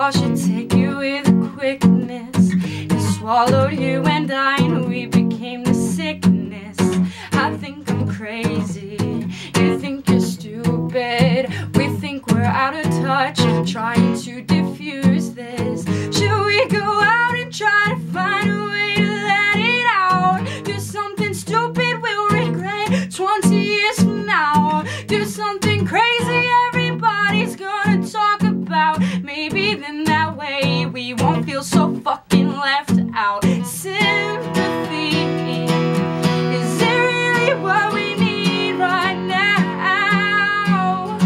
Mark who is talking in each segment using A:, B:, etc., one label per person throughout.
A: law should take you with a quickness. It swallowed you and I, and we became the sickness. I think I'm crazy, you think you're stupid. We think we're out of touch, trying to diffuse this. Should we go out and try to find a way to let it out? Do something stupid we'll regret 20 years from now. Do something crazy everybody's gonna talk about. Maybe then that way we won't feel so fucking left out. Sympathy, is it really what we need right now?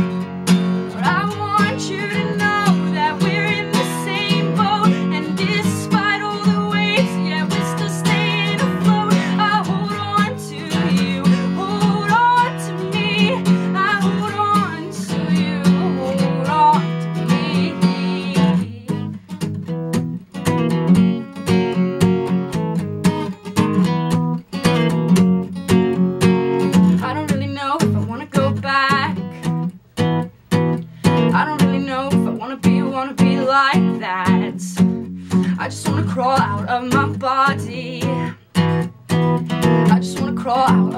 A: But I want you to know that we're in the same boat, and despite all the waves, yeah, we're still staying afloat. I hold on to you, hold on to me. I hold on to you, hold on to me. I don't really know if I wanna go back. I don't really know if I wanna be like that. I just wanna crawl out of my body. I just wanna crawl out